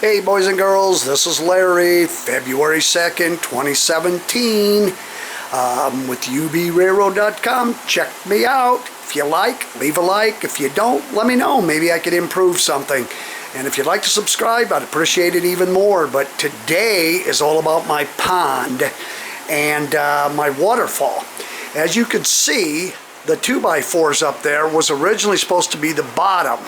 Hey boys and girls, this is Larry, February 2nd, 2017. With ubrailroad.com. Check me out. If you like, leave a like. If you don't, let me know. Maybe I could improve something. And if you'd like to subscribe, I'd appreciate it even more. But today is all about my pond and my waterfall. As you can see, the 2x4s up there was originally supposed to be the bottom.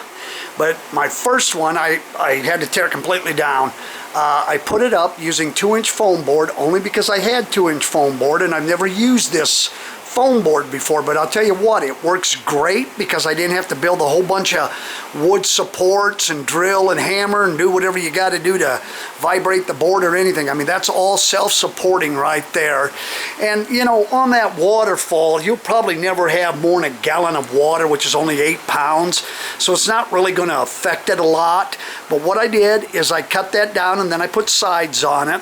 But my first one, I had to tear completely down. I put it up using 2-inch foam board only because I had 2-inch foam board and I've never used this foam board before, but I'll tell you what, it works great because I didn't have to build a whole bunch of wood supports and drill and hammer and do whatever you got to do to vibrate the board or anything. I mean, that's all self-supporting right there. And you know, on that waterfall, you'll probably never have more than a gallon of water, which is only 8 pounds, so it's not really going to affect it a lot. But what I did is I cut that down and then I put sides on it.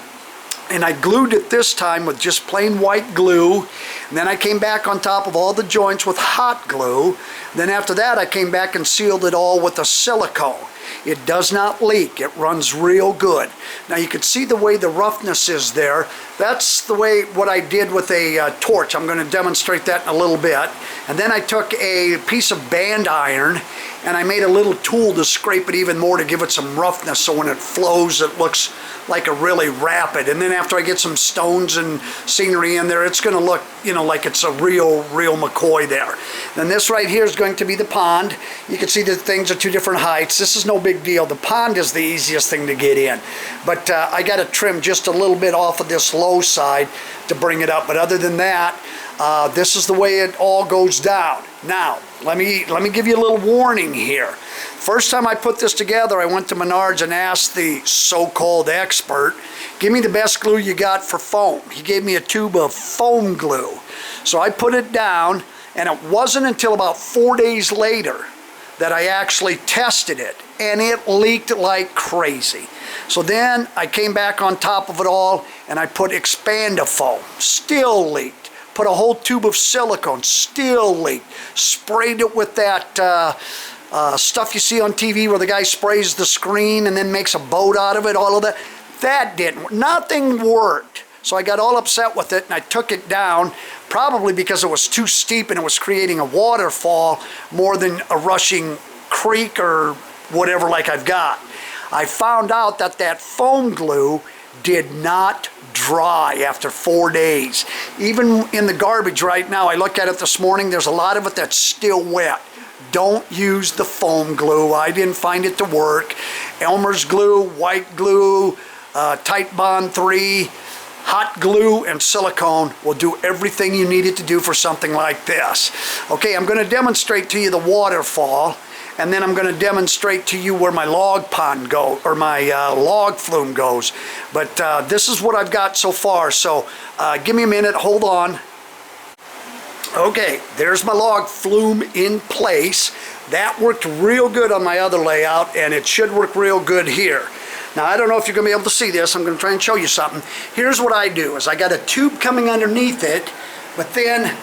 And I glued it this time with just plain white glue. And then I came back on top of all the joints with hot glue. Then after that, I came back and sealed it all with a silicone. It does not leak. It runs real good. Now you can see the way the roughness is there. That's the way what I did with a torch. I'm going to demonstrate that in a little bit. And then I took a piece of band iron and I made a little tool to scrape it even more to give it some roughness so when it flows it looks like a really rapid. And then after I get some stones and scenery in there, it's going to look, you know, like it's a real McCoy there. Then this right here is going to be the pond. You can see the things are 2 different heights. This is no big deal. The pond is the easiest thing to get in. But I got to trim just a little bit off of this low side to bring it up. But other than that, this is the way it all goes down. Now, let me give you a little warning here. First time I put this together, I went to Menards and asked the so-called expert, give me the best glue you got for foam. He gave me a tube of foam glue. So I put it down, and it wasn't until about 4 days later that I actually tested it, and it leaked like crazy. So then I came back on top of it all, and I put Styrofoam, still leaked. Put a whole tube of silicone, still leaked. Sprayed it with that stuff you see on TV where the guy sprays the screen and then makes a boat out of it, all of that. That didn't work. Nothing worked. So I got all upset with it and I took it down, probably because it was too steep and it was creating a waterfall more than a rushing creek or whatever like I've got. I found out that that foam glue did not dry after 4 days. Even in the garbage right now, I looked at it this morning, there's a lot of it that's still wet. Don't use the foam glue. I didn't find it to work. Elmer's glue, white glue, Tight Bond 3, hot glue and silicone will do everything you need it to do for something like this. Okay, I'm going to demonstrate to you the waterfall, and then I'm going to demonstrate to you where my log pond goes, or my log flume goes. But this is what I've got so far, so give me a minute, hold on. Okay, there's my log flume in place. That worked real good on my other layout, and it should work real good here. Now, I don't know if you're going to be able to see this. I'm going to try and show you something. Here's what I do, is I got a tube coming underneath it, but then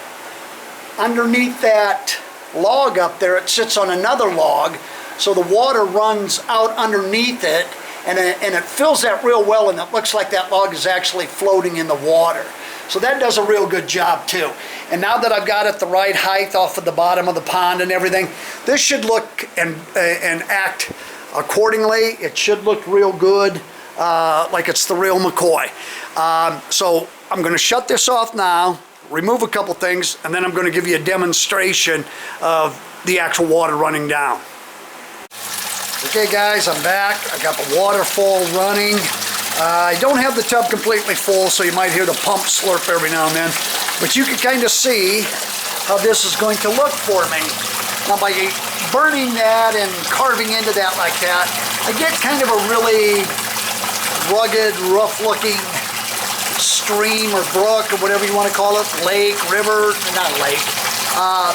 underneath that log up there, it sits on another log, so the water runs out underneath it, and it fills that real well, and it looks like that log is actually floating in the water. So that does a real good job too. And now that I've got it the right height off of the bottom of the pond and everything, this should look and act accordingly. It should look real good, like it's the real McCoy. So I'm going to shut this off now, remove a couple things, and then I'm going to give you a demonstration of the actual water running down. Okay guys, I'm back. I got the waterfall running. I don't have the tub completely full, so you might hear the pump slurp every now and then, but you can kind of see how this is going to look for me. Now by burning that and carving into that like that, I get kind of a really rugged, rough-looking stream or brook or whatever you want to call it, lake, river, not lake,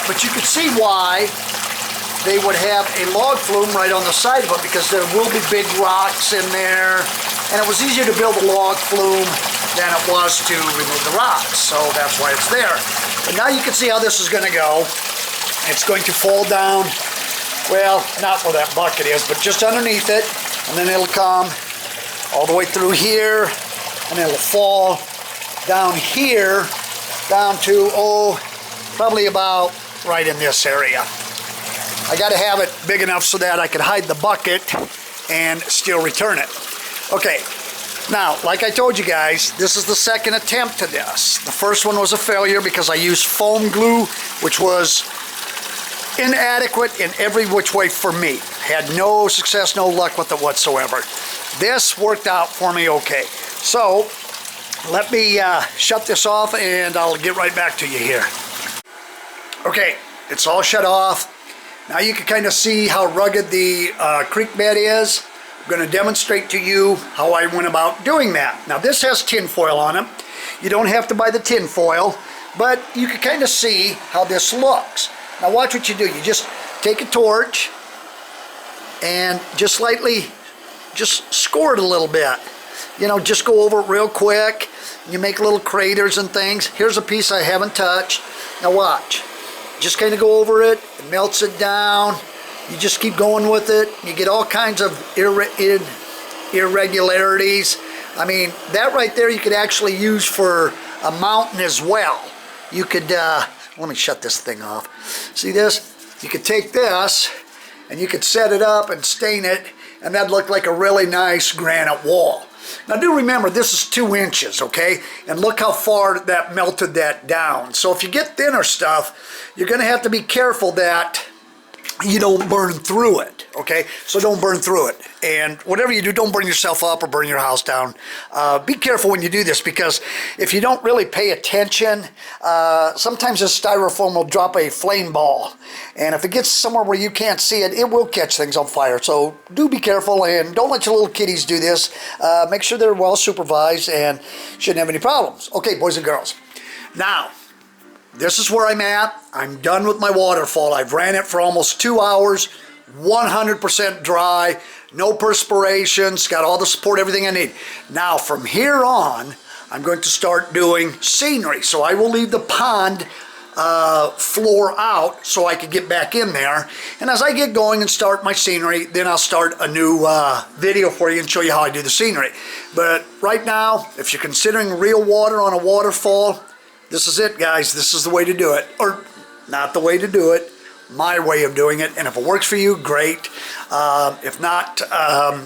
but you can see why they would have a log flume right on the side of it, because there will be big rocks in there, and it was easier to build a log flume than it was to remove the rocks, so that's why it's there. But now you can see how this is going to go. It's going to fall down, well, not where that bucket is, but just underneath it, and then it'll come all the way through here, and it'll fall down here, down to, probably about right in this area. I got to have it big enough so that I can hide the bucket and still return it. Okay, now, like I told you guys, this is the second attempt to this. The first one was a failure because I used foam glue, which was inadequate in every which way for me. Had no success, no luck with it whatsoever. This worked out for me okay. So, let me shut this off and I'll get right back to you here. Okay, it's all shut off. Now you can kind of see how rugged the creek bed is. I'm going to demonstrate to you how I went about doing that. Now this has tin foil on it. You don't have to buy the tin foil, but you can kind of see how this looks. Now watch what you do. You just take a torch and just lightly just score it a little bit. You know, just go over it real quick. You make little craters and things. Here's a piece I haven't touched. Now watch. Just kind of go over it. It melts it down. You just keep going with it. You get all kinds of irregularities. I mean, that right there you could actually use for a mountain as well. You could, let me shut this thing off. See this? You could take this and you could set it up and stain it, and that'd look like a really nice granite wall. Now do remember, this is 2 inches, okay? And look how far that melted that down. So if you get thinner stuff, you're going to have to be careful that you don't burn through it, okay? So don't burn through it. And whatever you do, don't burn yourself up or burn your house down. Be careful when you do this, because if you don't really pay attention, sometimes this styrofoam will drop a flame ball. And if it gets somewhere where you can't see it, it will catch things on fire. So do be careful, and don't let your little kiddies do this. Make sure they're well supervised and shouldn't have any problems. Okay, boys and girls. Now, this is where I'm at. I'm done with my waterfall. I've ran it for almost 2 hours, 100% dry, no perspiration, it's got all the support, everything I need. Now, from here on, I'm going to start doing scenery. So I will leave the pond floor out so I can get back in there. And as I get going and start my scenery, then I'll start a new video for you and show you how I do the scenery. But right now, if you're considering real water on a waterfall, this is it, guys. This is the way to do it. Or not the way to do it, my way of doing it. And if it works for you, great. If not,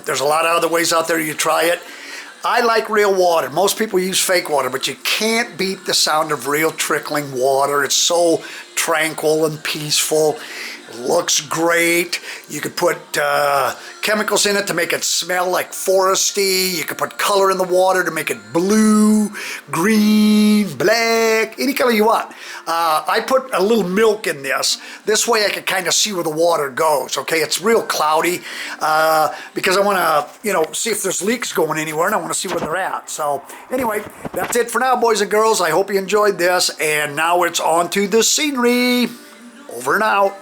there's a lot of other ways out there you try it. I like real water. Most people use fake water, but you can't beat the sound of real trickling water. It's so tranquil and peaceful. It looks great. You could put chemicals in it to make it smell like foresty. You could put color in the water to make it blue, green, black, any color you want. I put a little milk in this. This way I can kind of see where the water goes, okay? It's real cloudy because I want to, see if there's leaks going anywhere, and I want to see where they're at. So anyway, that's it for now, boys and girls. I hope you enjoyed this, and now it's on to the scenery. Over and out.